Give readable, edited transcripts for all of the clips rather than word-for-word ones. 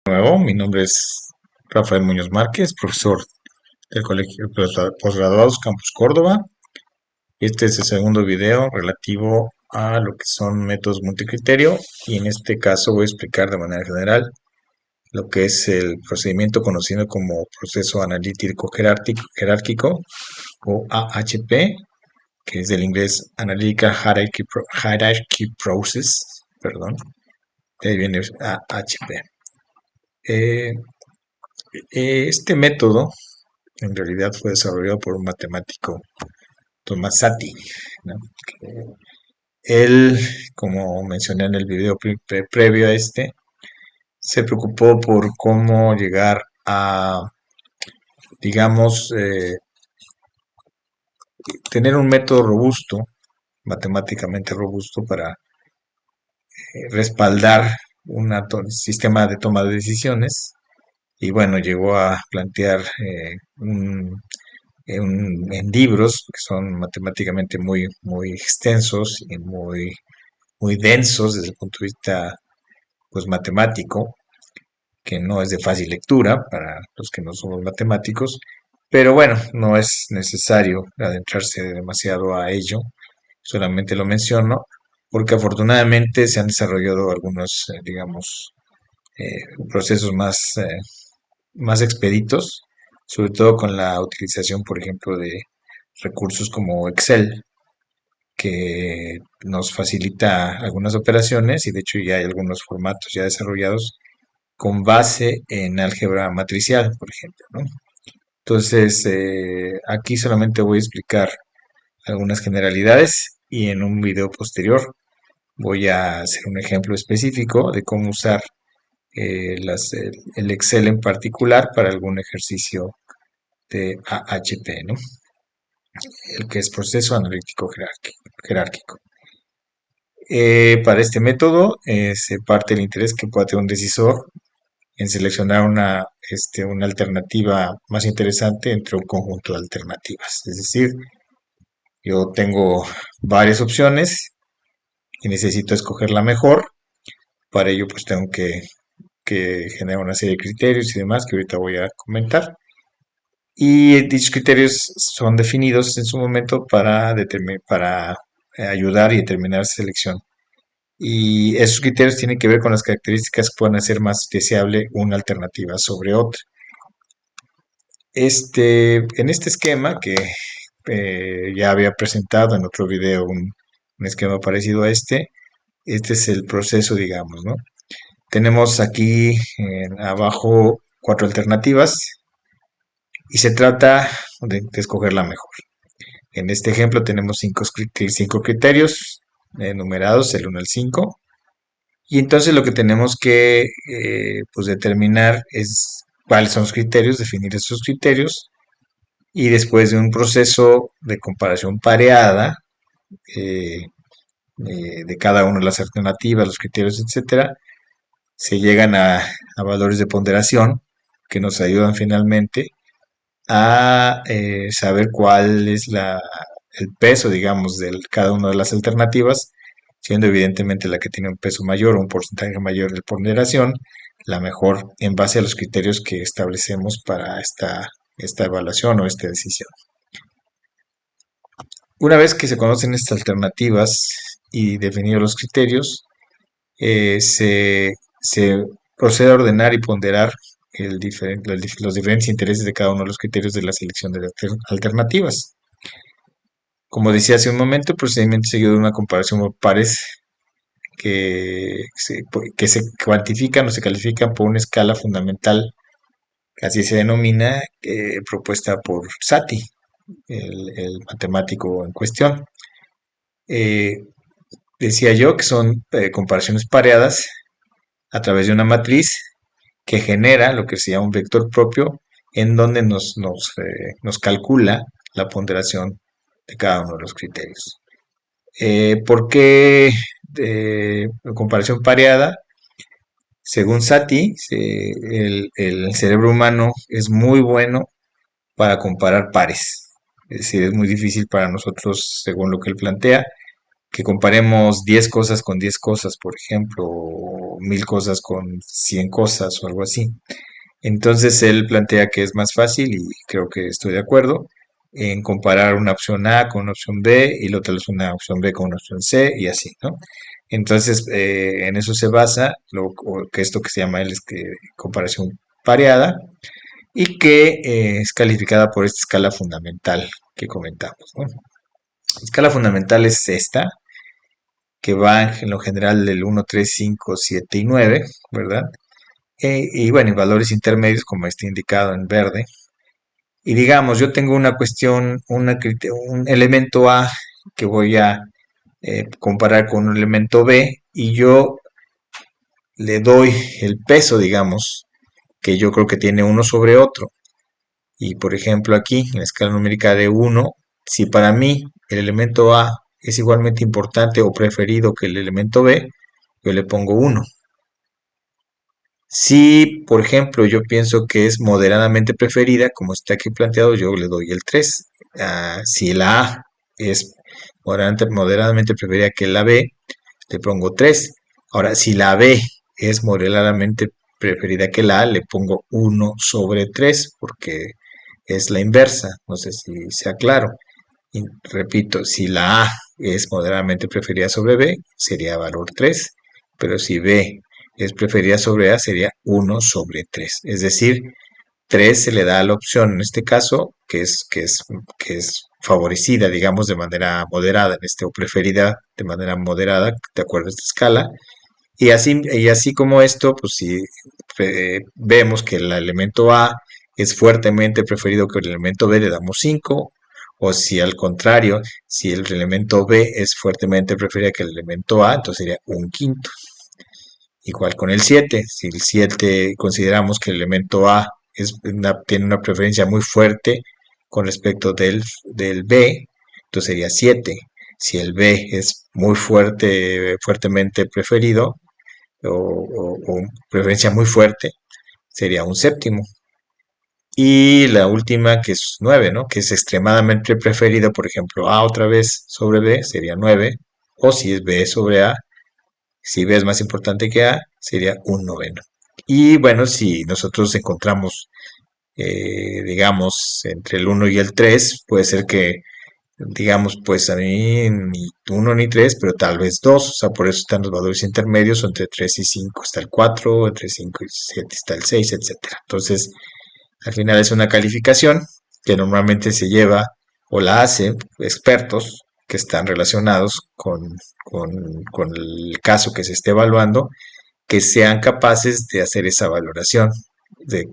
Nuevo, mi nombre es Rafael Muñoz Márquez, profesor del Colegio de Postgraduados Campus Córdoba. Este es el segundo video relativo a lo que son métodos multicriterio y en este caso voy a explicar de manera general lo que es el procedimiento conocido como proceso analítico jerárquico o AHP, que es del inglés Analytical Hierarchy Process, perdón, de ahí viene AHP. Este método en realidad fue desarrollado por un matemático, Thomas Sati, ¿no? Él, como mencioné en el video previo a este, se preocupó por cómo llegar a, digamos, tener un método robusto, matemáticamente robusto, para respaldar un sistema de toma de decisiones. Y bueno, llegó a plantear en libros que son matemáticamente muy extensos y muy densos desde el punto de vista pues matemático, que no es de fácil lectura para los que no somos matemáticos, pero bueno, no es necesario adentrarse demasiado a ello, solamente lo menciono porque afortunadamente se han desarrollado algunos, digamos, procesos más expeditos, sobre todo con la utilización, por ejemplo, de recursos como Excel, que nos facilita algunas operaciones y de hecho ya hay algunos formatos ya desarrollados con base en álgebra matricial, por ejemplo, ¿no? Entonces, aquí solamente voy a explicar algunas generalidades y en un video posterior voy a hacer un ejemplo específico de cómo usar el Excel en particular para algún ejercicio de AHP, ¿no? El que es proceso analítico jerárquico. Para este método se parte el interés que pueda tener un decisor en seleccionar una alternativa más interesante entre un conjunto de alternativas. Es decir, yo tengo varias opciones y necesito escoger la mejor. Para ello, pues tengo que generar una serie de criterios y demás que ahorita voy a comentar. Y dichos criterios son definidos en su momento para ayudar y determinar selección. Y esos criterios tienen que ver con las características que puedan hacer más deseable una alternativa sobre otra. En este esquema que ya había presentado en otro video un esquema parecido a este es el proceso, digamos, ¿no? Tenemos aquí abajo 4 alternativas y se trata de escoger la mejor. En este ejemplo tenemos 5 criterios numerados, el 1 al 5. Y entonces lo que tenemos que pues determinar es cuáles son los criterios, definir esos criterios y después de un proceso de comparación pareada eh, de cada una de las alternativas, los criterios, etcétera, se llegan a valores de ponderación que nos ayudan finalmente a saber cuál es el peso, digamos, de cada una de las alternativas, siendo evidentemente la que tiene un peso mayor o un porcentaje mayor de ponderación, la mejor en base a los criterios que establecemos para esta evaluación o esta decisión. Una vez que se conocen estas alternativas y definidos los criterios, se procede a ordenar y ponderar los diferentes intereses de cada uno de los criterios de la selección de alternativas. Como decía hace un momento, el procedimiento seguido de una comparación por pares que se cuantifican o se califican por una escala fundamental, que así se denomina, propuesta por Sati, el matemático en cuestión. Eh, Decía yo que son comparaciones pareadas a través de una matriz que genera lo que se llama un vector propio en donde nos calcula la ponderación de cada uno de los criterios. ¿Por qué comparación pareada? Según Sati, el cerebro humano es muy bueno para comparar pares. Es decir, es muy difícil para nosotros, según lo que él plantea, que comparemos 10 cosas con 10 cosas, por ejemplo, o 1000 cosas con 100 cosas o algo así. Entonces él plantea que es más fácil, y creo que estoy de acuerdo, en comparar una opción A con una opción B y la otra es una opción B con una opción C y así, ¿no? Entonces, en eso se basa que esto que se llama él es que comparación pareada, y que es calificada por esta escala fundamental que comentamos, ¿no? La escala fundamental es esta, que va en lo general del 1, 3, 5, 7 y 9, ¿verdad? Y bueno, y valores intermedios como está indicado en verde. Y digamos, yo tengo una cuestión, un elemento A que voy a comparar con un elemento B, y yo le doy el peso, digamos, que yo creo que tiene uno sobre otro. Y por ejemplo aquí, en la escala numérica de 1, si para mí el elemento A es igualmente importante o preferido que el elemento B, yo le pongo 1. Si, por ejemplo, yo pienso que es moderadamente preferida, como está aquí planteado, yo le doy el 3. Si la A es moderadamente preferida que la B, le pongo 3. Ahora, si la B es moderadamente preferida que la A, le pongo 1 sobre 3, porque es la inversa. No sé si sea claro. Y repito, si la A es moderadamente preferida sobre B, sería valor 3, pero si B es preferida sobre A, sería 1 sobre 3. Es decir, 3 se le da a la opción, en este caso, que es favorecida, digamos, de manera moderada, o preferida de manera moderada, de acuerdo a esta escala. Y así como esto, pues si vemos que el elemento A es fuertemente preferido que el elemento B, le damos 5. O si al contrario, si el elemento B es fuertemente preferido que el elemento A, entonces sería un quinto. Igual con el 7. Si el 7 consideramos que el elemento A tiene una preferencia muy fuerte con respecto del B, entonces sería 7. Si el B es muy fuertemente preferido, o preferencia muy fuerte, sería un séptimo. Y la última, que es 9, ¿no? Que es extremadamente preferida, por ejemplo, A otra vez sobre B, sería 9. O si es B sobre A, si B es más importante que A, sería un noveno. Y bueno, si nosotros encontramos, digamos, entre el 1 y el 3, puede ser que, digamos, pues a mí ni 1 ni 3, pero tal vez 2. O sea, por eso están los valores intermedios, entre 3 y 5 está el 4, entre 5 y 7 está el 6, etcétera. Entonces, al final es una calificación que normalmente se lleva o la hacen expertos que están relacionados con el caso que se esté evaluando, que sean capaces de hacer esa valoración de,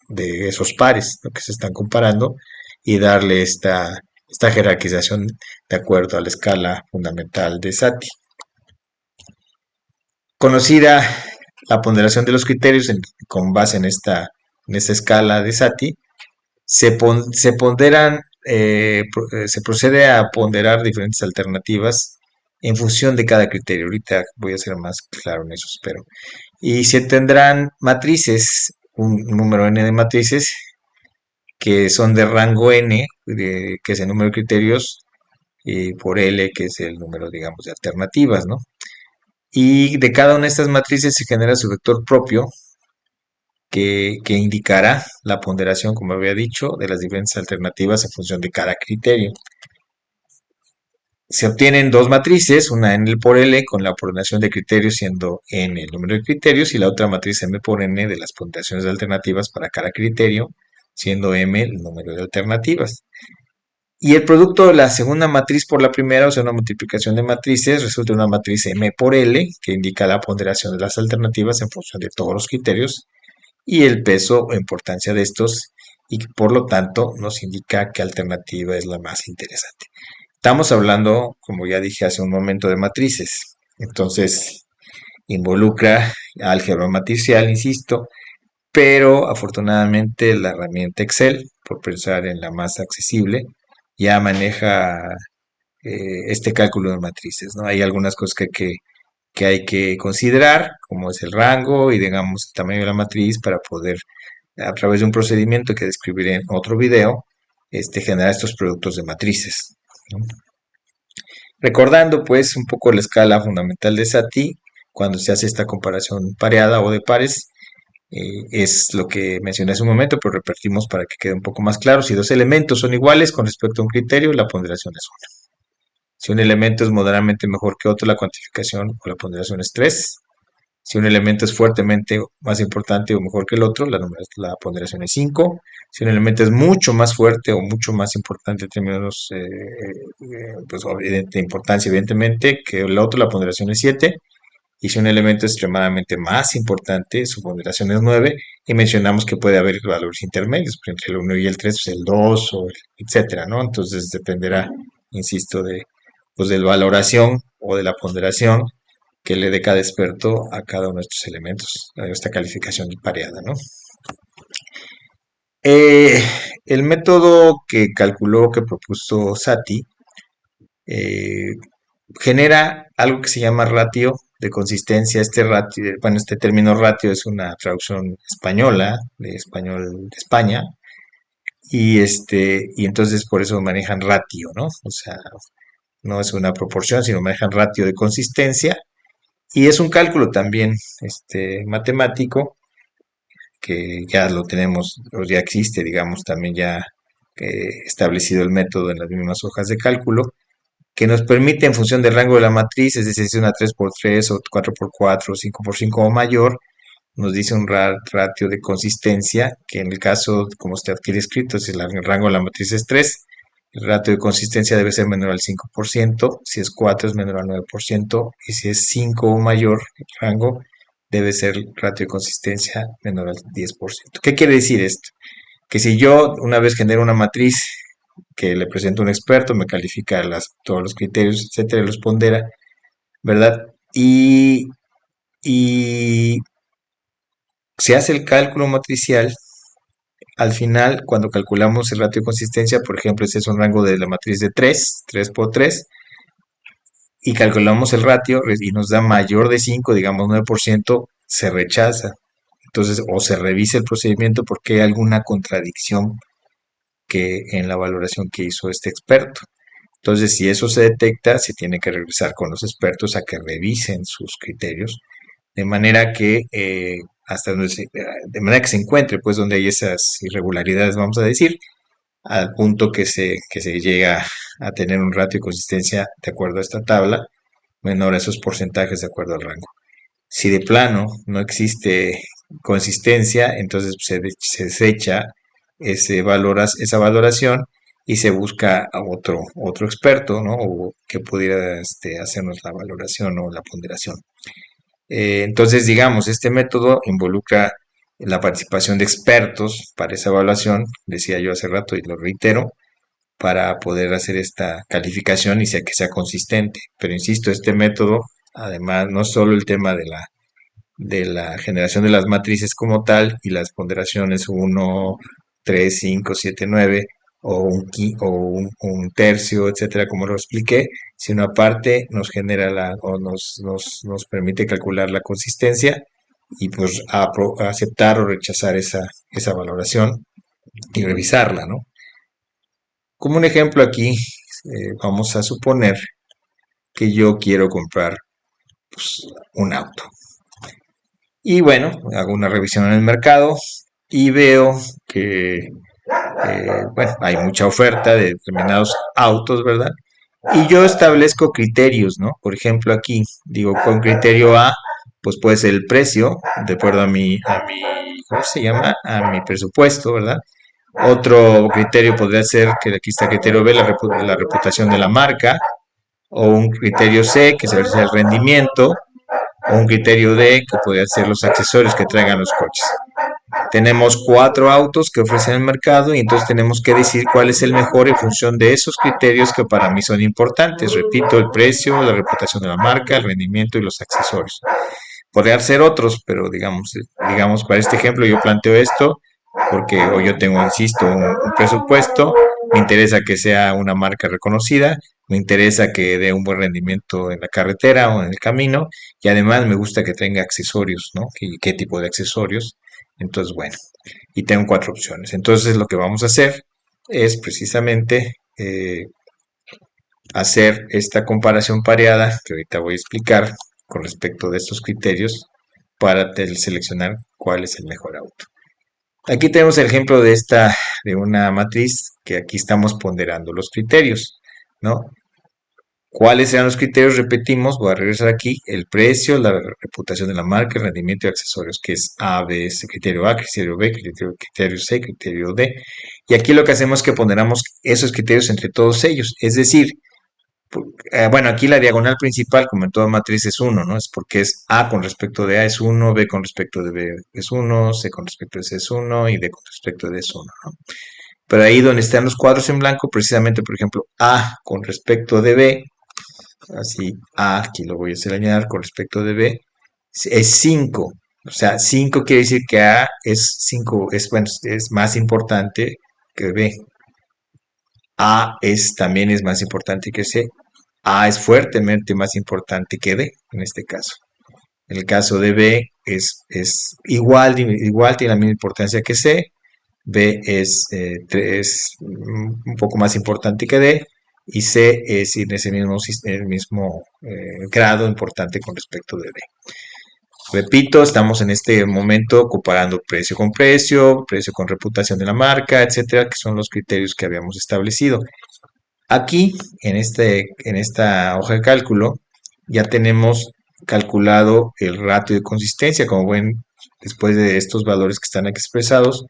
de esos pares, lo que se están comparando, y darle esta jerarquización de acuerdo a la escala fundamental de Satie. Conocida la ponderación de los criterios con base en esta escala de Satie, se ponderan, se procede a ponderar diferentes alternativas en función de cada criterio. Ahorita voy a ser más claro en eso, espero. Y se tendrán matrices, un número n de matrices, que son de rango n, que es el número de criterios, y por L, que es el número, digamos, de alternativas, ¿no? Y de cada una de estas matrices se genera su vector propio, que indicará la ponderación, como había dicho, de las diferentes alternativas en función de cada criterio. Se obtienen dos matrices, una n por L con la ponderación de criterios siendo n el número de criterios, y la otra matriz m por n de las ponderaciones de alternativas para cada criterio, siendo m el número de alternativas. Y el producto de la segunda matriz por la primera, o sea, una multiplicación de matrices, resulta una matriz m por L, que indica la ponderación de las alternativas en función de todos los criterios, y el peso o importancia de estos, y por lo tanto nos indica qué alternativa es la más interesante. Estamos hablando, como ya dije hace un momento, de matrices. Entonces, involucra álgebra matricial, insisto, pero afortunadamente la herramienta Excel, por pensar en la más accesible, ya maneja este cálculo de matrices, ¿no? Hay algunas cosas que hay que considerar, como es el rango y, digamos, el tamaño de la matriz, para poder, a través de un procedimiento que describiré en otro video, generar estos productos de matrices, ¿no? Recordando pues un poco la escala fundamental de Satie, cuando se hace esta comparación pareada o de pares. Es lo que mencioné hace un momento, pero repetimos para que quede un poco más claro. Si dos elementos son iguales con respecto a un criterio, la ponderación es 1. Si un elemento es moderadamente mejor que otro, la cuantificación o la ponderación es 3. Si un elemento es fuertemente más importante o mejor que el otro, la ponderación es 5. Si un elemento es mucho más fuerte o mucho más importante en términos pues, de importancia, evidentemente, que el otro, la ponderación es 7. Y si un elemento es extremadamente más importante, su ponderación es 9. Y mencionamos que puede haber valores intermedios, por ejemplo, el 1 y el 3, pues el 2, o etcétera, ¿no? Entonces dependerá, insisto, pues de la valoración o de la ponderación que le dé cada experto a cada uno de estos elementos, a esta calificación pareada, ¿no? Eh, el método que calculó, que propuso Saty, eh, genera algo que se llama ratio de consistencia. Este ratio, bueno, este término ratio es una traducción española, de español de España, y entonces por eso manejan ratio, ¿no? O sea, no es una proporción, sino manejan ratio de consistencia. Y es un cálculo también matemático que ya lo tenemos, o ya existe, digamos, también ya establecido el método en las mismas hojas de cálculo, que nos permite en función del rango de la matriz, es decir, si es una 3x3 o 4x4 o 5x5 o mayor, nos dice un ratio de consistencia, que en el caso, como está aquí descrito, si el rango de la matriz es 3, el ratio de consistencia debe ser menor al 5%, si es 4 es menor al 9%, y si es 5 o mayor el rango, debe ser el ratio de consistencia menor al 10%. ¿Qué quiere decir esto? Que si yo una vez genero una matriz que le presento a un experto, me califica todos los criterios, etcétera, y los pondera, ¿verdad? Y se hace el cálculo matricial. Al final, cuando calculamos el ratio de consistencia, por ejemplo, ese es un rango de la matriz de 3 por 3, y calculamos el ratio y nos da mayor de 5, digamos 9%, se rechaza. Entonces, o se revisa el procedimiento porque hay alguna contradicción que en la valoración que hizo este experto. Entonces, si eso se detecta, se tiene que regresar con los expertos a que revisen sus criterios, de manera que hasta donde de manera que se encuentre, pues, donde hay esas irregularidades, vamos a decir, al punto que se llega a tener un ratio de consistencia de acuerdo a esta tabla, menor a esos porcentajes de acuerdo al rango. Si de plano no existe consistencia, entonces se desecha esa valoración y se busca a otro experto, ¿no? O que pudiera hacernos la valoración o la ponderación. Entonces, digamos, este método involucra la participación de expertos para esa evaluación, decía yo hace rato y lo reitero, para poder hacer esta calificación y que sea consistente. Pero insisto, este método, además, no solo el tema de la generación de las matrices como tal y las ponderaciones 1, 3, 5, 7, 9 o un tercio, etcétera, como lo expliqué, sino aparte nos genera o nos permite calcular la consistencia y pues aceptar o rechazar esa valoración y revisarla, ¿no? Como un ejemplo aquí, vamos a suponer que yo quiero comprar pues, un auto. Y bueno, hago una revisión en el mercado y veo que bueno, hay mucha oferta de determinados autos, ¿verdad? Y yo establezco criterios, ¿no? Por ejemplo, aquí digo, con criterio A, pues puede ser el precio, de acuerdo ¿cómo se llama? A mi presupuesto, ¿verdad? Otro criterio podría ser, que aquí está criterio B, la reputación de la marca, o un criterio C, que sería el rendimiento, o un criterio D, que podría ser los accesorios que traigan los coches. Tenemos 4 autos que ofrecen el mercado y entonces tenemos que decir cuál es el mejor en función de esos criterios que para mí son importantes. Repito, el precio, la reputación de la marca, el rendimiento y los accesorios. Podrían ser otros, pero digamos para este ejemplo yo planteo esto porque hoy yo tengo, insisto, un presupuesto, me interesa que sea una marca reconocida, me interesa que dé un buen rendimiento en la carretera o en el camino, y además me gusta que tenga accesorios, ¿no? ¿Qué tipo de accesorios? Entonces, bueno, y tengo 4 opciones. Entonces, lo que vamos a hacer es precisamente hacer esta comparación pareada, que ahorita voy a explicar, con respecto de estos criterios para seleccionar cuál es el mejor auto. Aquí tenemos el ejemplo de una matriz que aquí estamos ponderando los criterios, ¿no? ¿Cuáles serán los criterios? Repetimos, voy a regresar aquí, el precio, la reputación de la marca, el rendimiento de accesorios, que es A, B, es criterio A, criterio B, criterio C, criterio D. Y aquí lo que hacemos es que ponderamos esos criterios entre todos ellos. Es decir, bueno, aquí la diagonal principal, como en toda matriz, es 1, ¿no? Es porque es A con respecto de A es 1, B con respecto de B es 1, C con respecto de C es 1 y D con respecto de D es 1, ¿no? Pero ahí donde están los cuadros en blanco, precisamente, por ejemplo, A con respecto de B, así A, aquí lo voy a señalar con respecto de B, es 5. O sea, 5 quiere decir que A es 5, bueno, es más importante que B. A también es más importante que C. A es fuertemente más importante que D, en este caso. En el caso de B es igual, tiene la misma importancia que C. B es un poco más importante que D. Y C es en ese mismo grado importante con respecto de D. Repito, estamos en este momento comparando precio con precio, precio con reputación de la marca, etcétera, que son los criterios que habíamos establecido. Aquí, en esta hoja de cálculo, ya tenemos calculado el ratio de consistencia. Como ven, después de estos valores que están aquí expresados,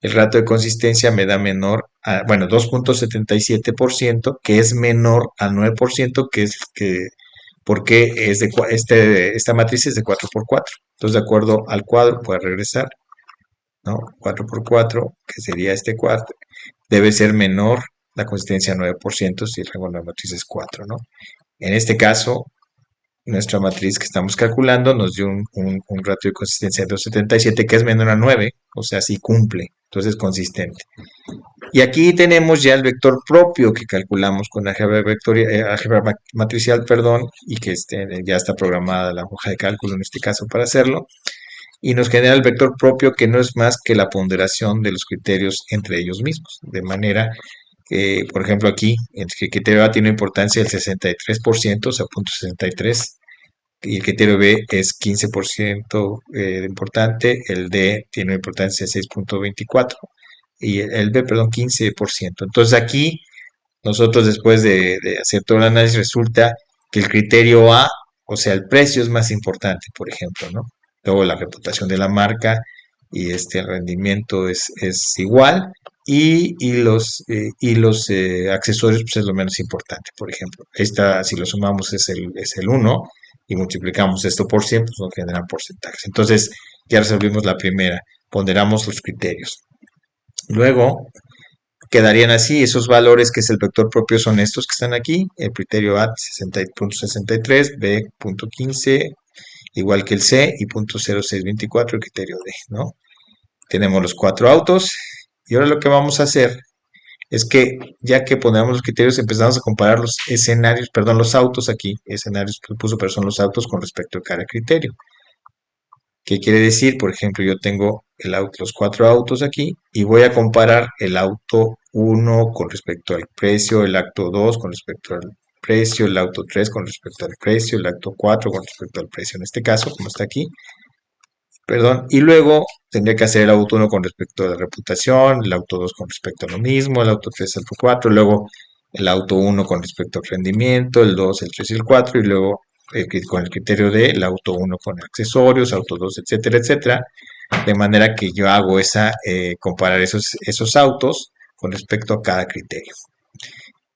el ratio de consistencia me da menor a, bueno, 2.77%, que es menor al 9%, porque esta matriz es de 4x4. Entonces, de acuerdo al cuadro, voy a regresar, ¿no? 4x4, que sería este cuadro, debe ser menor la consistencia a 9% si el rango de la matriz es 4, ¿no? En este caso, nuestra matriz que estamos calculando nos dio un ratio de consistencia de 2.77 que es menor a 9, o sea, sí cumple, entonces es consistente. Y aquí tenemos ya el vector propio que calculamos con álgebra matricial, perdón, y que ya está programada la hoja de cálculo en este caso para hacerlo. Y nos genera el vector propio que no es más que la ponderación de los criterios entre ellos mismos. De manera que, por ejemplo, aquí, el criterio A tiene importancia del 63%, o sea, 0.63, y el criterio B es 15% importante, el D tiene una importancia de 6.24 y el B, perdón, 15%. Entonces aquí nosotros después de hacer todo el análisis resulta que el criterio A, o sea, el precio es más importante, por ejemplo, ¿no? Luego la reputación de la marca y el rendimiento es igual y los accesorios pues, es lo menos importante, por ejemplo. Si lo sumamos es el 1 y multiplicamos esto por 100, pues nos generan porcentajes. Entonces ya resolvimos la primera, ponderamos los criterios. Luego, quedarían así, esos valores que es el vector propio son estos que están aquí, el criterio A 60.63, B 15, igual que el C, y 0.0624 el criterio D, ¿no? Tenemos los 4 autos, y ahora lo que vamos a hacer es que, ya que ponemos los criterios, empezamos a comparar los escenarios, perdón, los autos aquí, escenarios que puso, pero son los autos con respecto a cada criterio. ¿Qué quiere decir? Por ejemplo, yo tengo los 4 autos aquí y voy a comparar el auto 1 con respecto al precio, el auto 2 con respecto al precio, el auto 3 con respecto al precio, el auto 4 con respecto al precio, en este caso, como está aquí, perdón, y luego tendría que hacer el auto 1 con respecto a la reputación, el auto 2 con respecto a lo mismo, el auto 3, el auto 4, luego el auto 1 con respecto al rendimiento, el 2, el 3 y el 4, y luego con el criterio de el auto 1 con accesorios, auto 2, etcétera, etcétera, de manera que yo hago comparar esos autos con respecto a cada criterio.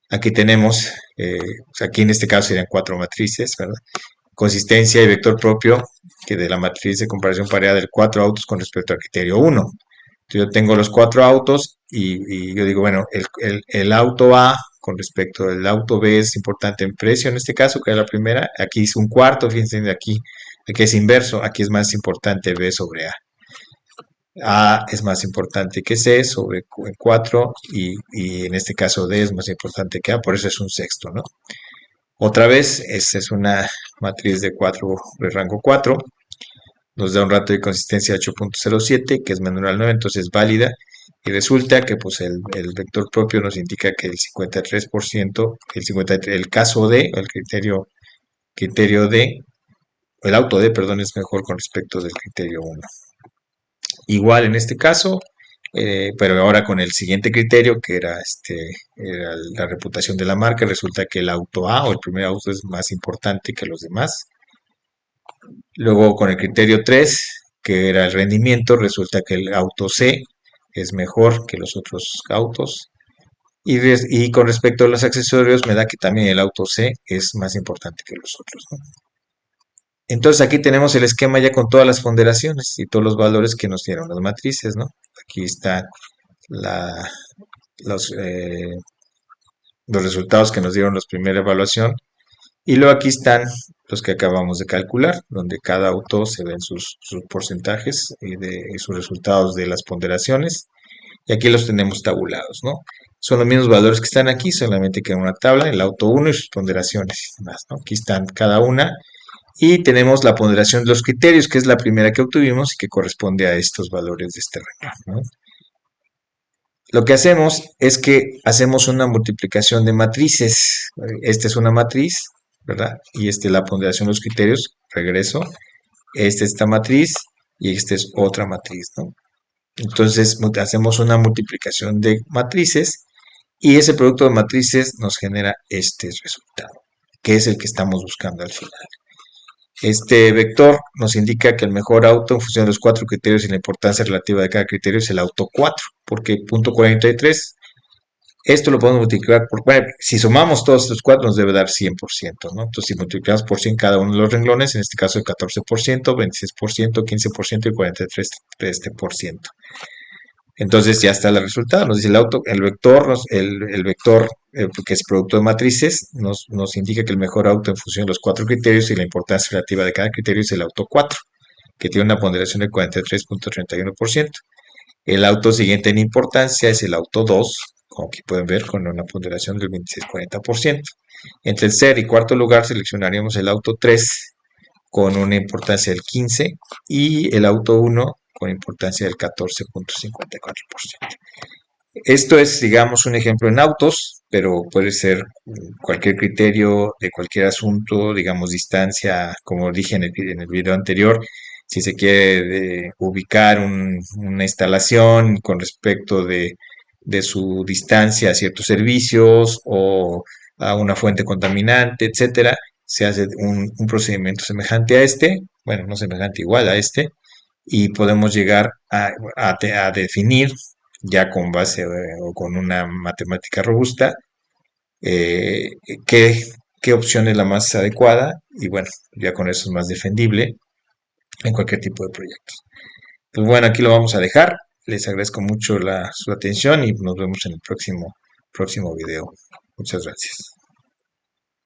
Aquí tenemos, aquí en este caso serían 4 matrices, ¿verdad? Consistencia y vector propio, que de la matriz de comparación pareada de 4 autos con respecto al criterio 1. Entonces yo tengo los 4 autos y yo digo, bueno, el auto A con respecto al auto B es importante en precio, en este caso, que es la primera. Aquí es un cuarto, fíjense, aquí es inverso, aquí es más importante B sobre A. A es más importante que C sobre 4 y en este caso D es más importante que A, por eso es un sexto, ¿no? Otra vez, esta es una matriz de rango 4, nos da un ratio de consistencia de 8.07, que es menor al 9, entonces es válida, y resulta que pues el vector propio nos indica que el 53%, el caso D, el criterio D, el auto D, perdón, es mejor con respecto del criterio 1. Igual en este caso, pero ahora con el siguiente criterio, que era la reputación de la marca, resulta que el auto A o el primer auto es más importante que los demás. Luego con el criterio 3, que era el rendimiento, resulta que el auto C es mejor que los otros autos. Y con respecto a los accesorios, me da que también el auto C es más importante que los otros, ¿no? Entonces aquí tenemos el esquema ya con todas las ponderaciones y todos los valores que nos dieron las matrices, ¿no? Aquí están la, los, eh, los resultados que nos dieron la primera evaluación. Y luego aquí están los que acabamos de calcular, donde cada auto se ven sus porcentajes y sus resultados de las ponderaciones. Y aquí los tenemos tabulados, ¿no? Son los mismos valores que están aquí, solamente que en una tabla, el auto 1 y sus ponderaciones y demás, ¿no? Aquí están cada una. Y tenemos la ponderación de los criterios, que es la primera que obtuvimos y que corresponde a estos valores de este renglón, ¿no? Lo que hacemos es que hacemos una multiplicación de matrices. Esta es una matriz, ¿verdad? Y esta es la ponderación de los criterios. Regreso. Esta es esta matriz y esta es otra matriz, ¿no? Entonces hacemos una multiplicación de matrices y ese producto de matrices nos genera este resultado, que es el que estamos buscando al final. Este vector nos indica que el mejor auto en función de los 4 criterios y la importancia relativa de cada criterio es el auto 4, porque punto 43, esto lo podemos multiplicar por, bueno, si sumamos todos estos 4 nos debe dar 100%, ¿no? Entonces si multiplicamos por 100 cada uno de los renglones, en este caso el 14%, 26%, 15% y 43%. Entonces ya está el resultado, nos dice el vector que es producto de matrices, nos indica que el mejor auto en función de los 4 criterios y la importancia relativa de cada criterio es el auto 4, que tiene una ponderación de 43.31%. El auto siguiente en importancia es el auto 2, como aquí pueden ver, con una ponderación del 26.40%. En tercer y cuarto lugar seleccionaríamos el auto 3 con una importancia del 15 y el auto 1 con importancia del 14.54%. Esto es, digamos, un ejemplo en autos, pero puede ser cualquier criterio de cualquier asunto, digamos, distancia, como dije en el video anterior, si se quiere ubicar una instalación con respecto de su distancia a ciertos servicios o a una fuente contaminante, etcétera, se hace un procedimiento semejante a este, bueno, no semejante, igual a este, y podemos llegar a definir ya con base o con una matemática robusta eh, qué, qué opción es la más adecuada y bueno, ya con eso es más defendible en cualquier tipo de proyectos. Pues bueno, aquí lo vamos a dejar. Les agradezco mucho su atención y nos vemos en el próximo video. Muchas gracias.